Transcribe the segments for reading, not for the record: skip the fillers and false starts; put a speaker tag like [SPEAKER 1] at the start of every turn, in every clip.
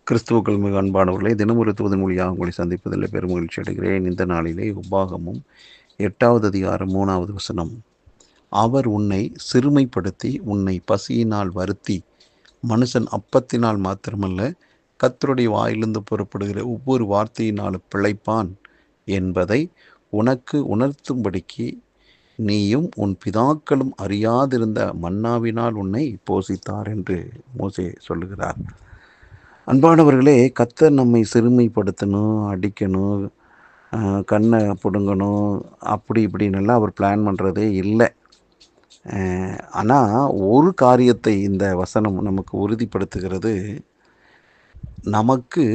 [SPEAKER 1] கிறிஸ்துவுக்கள் மிக அன்பானவர்களே, தினம் ஒரு தூதன் மொழியாக உங்களை சந்திப்பதில் பெருமகிழ்ச்சி அடைகிறேன். இந்த நாளிலே உபாகமும் 8வது அதிகாரம் 3வது வசனம். அவர் உன்னை சிறுமைப்படுத்தி உன்னை பசியினால் வருத்தி, மனுஷன் அப்பத்தினால் மாத்திரமல்ல கர்த்தருடைய வாயிலிருந்து புறப்படுகிற ஒவ்வொரு வார்த்தையினாலும் பிழைப்பான் என்பதை உனக்கு உணர்த்தும்படிக்கு நீயும் உன் பிதாக்களும் அறியாதிருந்த மன்னாவினால் உன்னை போஷித்தார் என்று மோசே சொல்லுகிறார். அன்பானவர்களே, கர்த்தர் நம்மை சிறுமைப்படுத்தணும், அடிக்கணும், கண்ணை பிடுங்கணும், அப்படி இப்படின்னெல்லாம் அவர் பிளான் பண்ணுறதே இல்லை. ஆனால் ஒரு காரியத்தை இந்த வசனம் நமக்கு உறுதிப்படுத்துகிறது. நமக்கு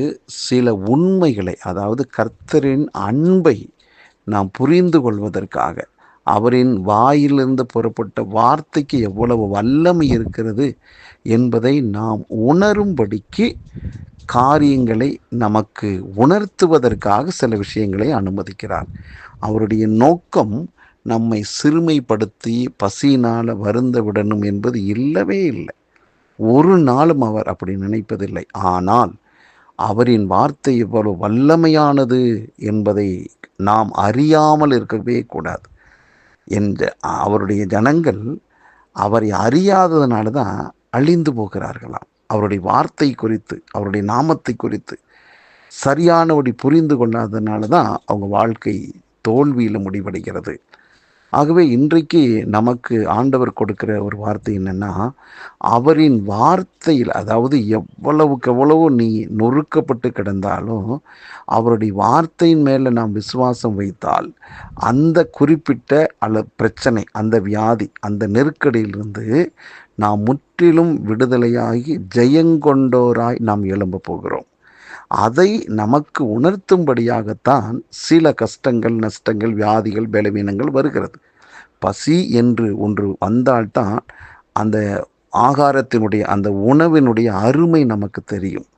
[SPEAKER 1] சில உண்மைகளை, அதாவது கர்த்தரின் அன்பை நாம் புரிந்து கொள்வதற்காக, அவரின் வாயிலிருந்து புறப்பட்ட வார்த்தைக்கு எவ்வளவு வல்லமை இருக்கிறது என்பதை நாம் உணரும்படிக்கு காரியங்களை நமக்கு உணர்த்துவதற்காக சில விஷயங்களை அனுமதிக்கிறார். அவருடைய நோக்கம் நம்மை சிறுமைப்படுத்தி பசியினால் வருந்த விடணும் என்பது இல்லவே இல்லை. ஒரு நாளும் அவர் அப்படி நினைப்பதில்லை. ஆனால் அவரின் வார்த்தை எவ்வளவு வல்லமையானது என்பதை நாம் அறியாமல் இருக்கவே கூடாது. என்ற அவருடைய ஜனங்கள் அவரை அறியாததுனால தான் அழிந்து போகிறார்களாம். அவருடைய வார்த்தை குறித்து, அவருடைய நாமத்தை குறித்து சரியானபடி புரிந்து கொள்ளாததுனால தான் அவங்க வாழ்க்கை தோல்வியில் முடிவடைகிறது. ஆகவே இன்றைக்கு நமக்கு ஆண்டவர் கொடுக்கிற ஒரு வார்த்தை என்னென்னா, அவரின் வார்த்தையில், அதாவது எவ்வளவுக்கு எவ்வளவு நீ நொறுக்கப்பட்டு கிடந்தாலும் அவருடைய வார்த்தையின் மேலே நாம் விசுவாசம் வைத்தால் அந்த குறிப்பிட்ட பிரச்சனை, அந்த வியாதி, அந்த நெருக்கடியிலிருந்து நாம் முற்றிலும் விடுதலையாகி ஜெயங்கொண்டோராய் நாம் எழும்ப போகிறோம். அதை நமக்கு உணர்த்தும்படியாகத்தான் சில கஷ்டங்கள், நஷ்டங்கள், வியாதிகள், பலவீனங்கள் வருகிறது. பசி என்று ஒன்று வந்தால்தான் அந்த ஆகாரத்தினுடைய, அந்த உணவினுடைய அருமை நமக்கு தெரியும்.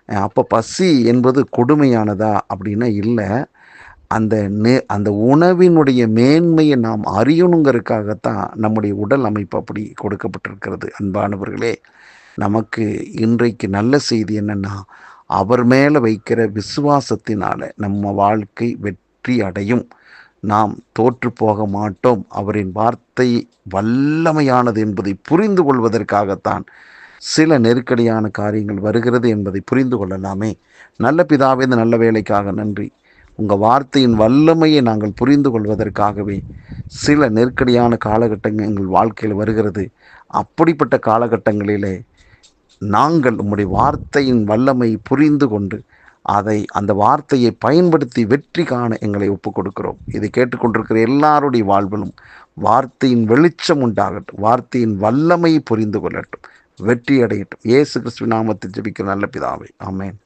[SPEAKER 1] அப்போ பசி என்பது கொடுமையானதா அப்படின்னா இல்லை. அந்த உணவினுடைய மேன்மையை நாம் அறியணுங்கிறதுக்காகத்தான் நம்முடைய உடல் அமைப்பு அப்படி கொடுக்கப்பட்டிருக்கிறது. அன்பானவர்களே, நமக்கு இன்றைக்கு நல்ல செய்தி என்னென்னா, அவர் மேலே வைக்கிற விசுவாசத்தினால நம்ம வாழ்க்கை வெற்றி அடையும். நாம் தோற்று போக மாட்டோம். அவரின் வார்த்தை வல்லமையானது என்பதை புரிந்து கொள்வதற்காகத்தான் சில நெருக்கடியான காரியங்கள் வருகிறது என்பதை புரிந்து கொள்ளலாமே. நல்ல பிதாவே, இந்த நல்ல வேலைக்காக நன்றி. உங்கள் வார்த்தையின் வல்லமையை நாங்கள் புரிந்து கொள்வதற்காகவே சில நெருக்கடியான காலகட்டங்கள் எங்கள் வாழ்க்கையில் வருகிறது. அப்படிப்பட்ட காலகட்டங்களிலே நாங்கள் உம்முடைய வார்த்தையின் வல்லமை புரிந்து கொண்டு அந்த வார்த்தையை பயன்படுத்தி வெற்றி காண எங்களை ஒப்புக் கொடுக்கிறோம். இதை கேட்டுக்கொண்டிருக்கிற எல்லாருடைய வாழ்விலும் வார்த்தையின் வெளிச்சம் உண்டாகட்டும், வார்த்தையின் வல்லமையை புரிந்து கொள்ளட்டும், வெற்றி அடையட்டும். இயேசு கிறிஸ்துவின் நாமத்தில் ஜெபிக்கிற நல்ல பிதாவே, ஆமென்.